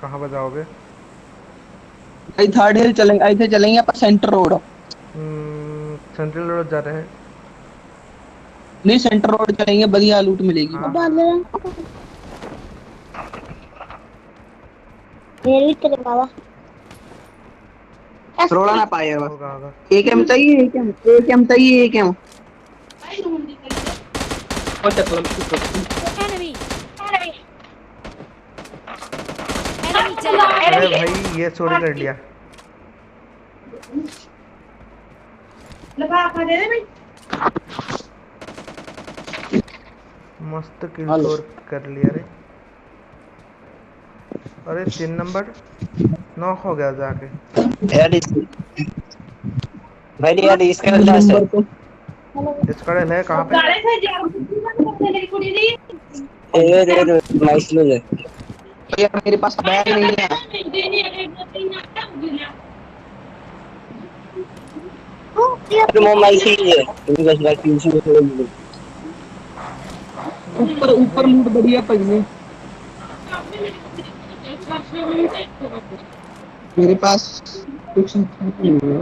कहाँ पर जाओगे? भाई थर्ड हिल चलेंगे, ऐसे चलेंगे अपन सेंटर रोड। सेंट्रल रोड जा रहे हैं। नहीं सेंटर रोड चलेंगे, बढ़िया लूट मिलेगी। हाँ हाँ। मेरे भी तेरे बाबा रोड़ा ना पाए बस। होगा होगा। एक एम चाहिए, एक एम चाहिए, एक एम। Enemy! Enemy down! अरे भाई ये चोरी कर लिया। मस्त किल हेलो। चोर कर लिया रे। अरे 3 नंबर नॉक हो गया जाके। यार भाई यार इसका तीन क्लास है। नंबर को इसका है कहाँ पे? ये नाइस लूज है। यार मेरे पास बैग नहीं है। फिर वो माइक ही है क्योंकि बस बाकी उसी को थोड़ा मिले। ऊपर ऊपर भाई लूट बढ़िया पड़ी। मेरे पास कुछ नहीं है।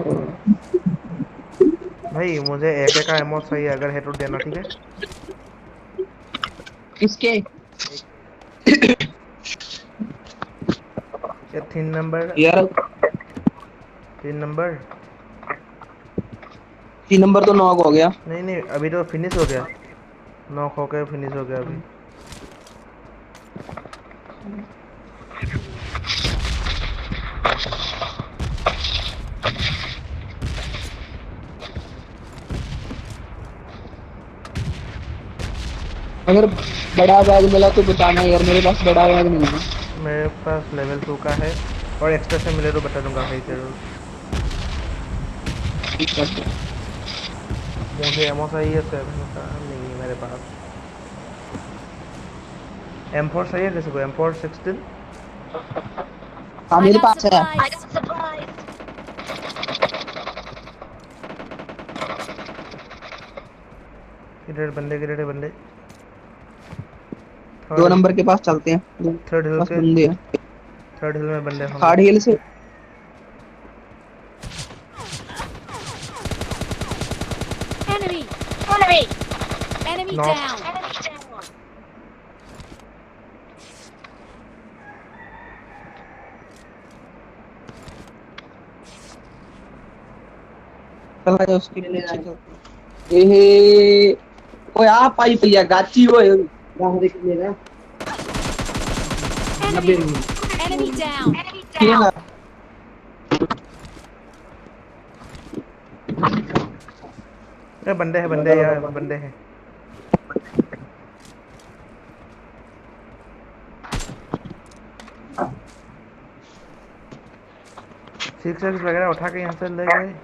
भाई मुझे एक का एमओ चाहिए, अगर है तो देना, ठीक है? किसके? ये 3 नंबर। यार 3 नंबर। 3 नंबर तो नॉक हो गया। नहीं नहीं, अभी तो फिनिश हो गया। नॉक होकर फिनिश हो गया अभी। अगर बड़ा बैग मिला तो बताना यार, मेरे पास बड़ा बैग नहीं है। मेरे पास लेवल 2 का है, और एक्स्ट्रा से मिले तो बता दूंगा भाई जरूर। मुझे एमओ चाहिए 7 का, नहीं है मेरे पास। M4 चाहिए किसी को? M4 16। हाँ I मेरे got पास है। supplies! किधर बंदे, किधर बंदे? दो थर्ड। नंबर के पास चलते हैं, थर्ड हिल बस के। बंदे हैं। थर्ड हिल में बंदे होंगे। हार्ड हिल से। Enemy! Enemy knock. down! चला जाए उसके पीछे चलते हैं। एहे ओए आप आई भैया गाची ओए राहरे के लिए ना। नब्बे Enemy! Minute Enemy down! ठीक है। ये बंदे हैं, बंदे हैं यार, बंदे हैं। 6x वगैरह उठा के यहाँ से ले गए।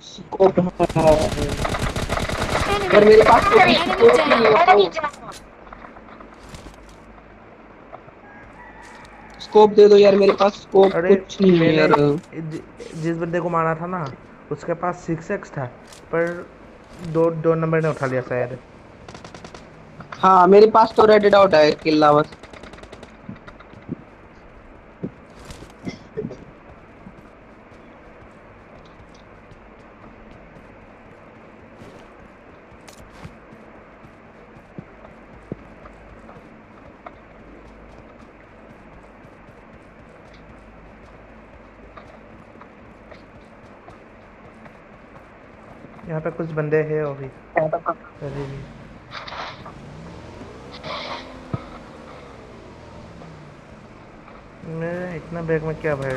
स्कोप है पर Enemy! मेरे पास तो Enemy स्कोप नहीं down! है। स्कोप दे दो यार, मेरे पास स्कोप अरे कुछ नहीं है मैंने यार। जिस बंदे को मारा था ना, उसके पास 6x था, पर दो दो नंबर ने उठा लिया शायद। हाँ मेरे पास तो रेड डॉट है किल्ला बस। यहाँ पे कुछ बंदे हैं अभी अभी भी। मैं इतना बैग में क्या भाई?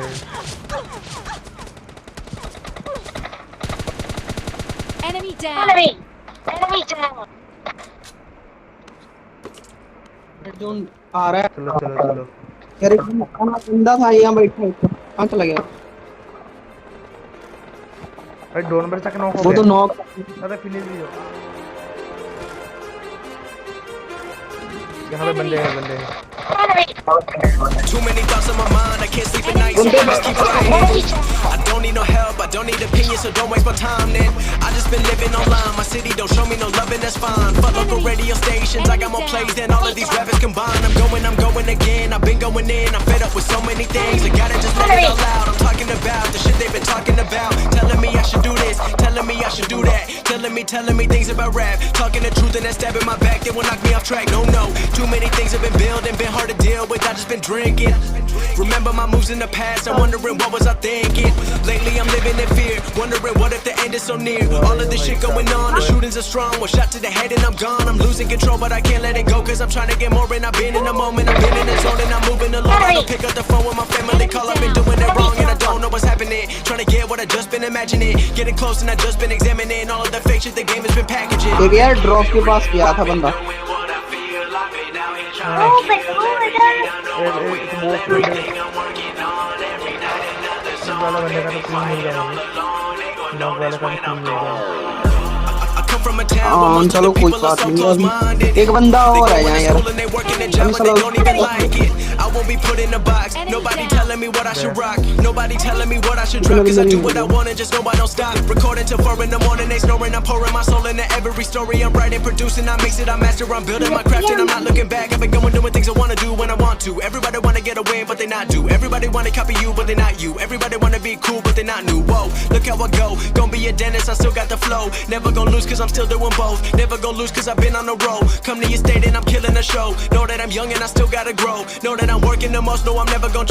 Enemy down! रेड जोन आ रहा चलो है चलो चलो। यार। एक बंदा था यहाँ बैठा है, कहाँ चला गया? अरे 2 नंबर तक नॉक हो वो गया। तो नॉक। अरे फिनिश भी हो। यहाँ पे बंदे Enemy! हैं, बंदे हैं। Too many thoughts on my mind, I can't sleep at night, so I just keep writing. I don't need no help, I don't need opinions, so don't waste my time then. I just been living online, my city don't show me no loving, that's fine. Fuck local radio stations, I got more plays than all of these rappers combined. I'm going again, I've been going in, I'm fed up with so many things. I gotta just let it all out, I'm talking about the shit they've been talking about. Telling me I should do this, telling me I should do that. Telling me things about rap. Talking the truth and that stab in my back, they will knock me off track. No, too many things have been building, been hard to deal with, I just been drinking. Remember my moves in the past, I'm wondering what was I thinking. Lately I'm living in fear, wondering what if the end is so near. All of this shit going on, the shootings are strong. One shot to the head and I'm gone. I'm losing control but I can't let it go, cause I'm trying to get more. And I've been in the moment, I've been in the zone, and I'm moving along. I don't pick up the phone when my family call, I've been doing it wrong and I don't know what's happening. Trying to get what I just been imagining, getting close and I just been examining all of the fake shit the game has been packaging. एक यार drop के पास गया था बंदा। वाला बंदे का तो क्लीन मिल गया मुझे, नॉक वाले का भी क्लीन मिल गया। हाँ चलो कोई बात नहीं, अभी एक बंदा और है यहाँ यार। हम I won't be put in a box. Nobody telling me what I should rock. Nobody telling me what I should drop. Cause I do what I want and just know I don't stop. Recording till 4 in the morning, they snoring. I'm pouring my soul into every story. I'm writing, producing, I mix it, I master. I'm building my craft and I'm not looking back. I've been going doing things I wanna do when I want to. Everybody wanna get a win, but they not do. Everybody wanna copy you, but they not you. Everybody wanna be cool, but they not new. Whoa, look how I go. Gonna be a dentist, I still got the flow. Never gonna lose cause I'm still doing both. Never gonna lose cause I've been on the road. Come to your state and I'm killing the show. Know that I'm young and I still gotta grow. Know that I'm working the most, know I'm never gonna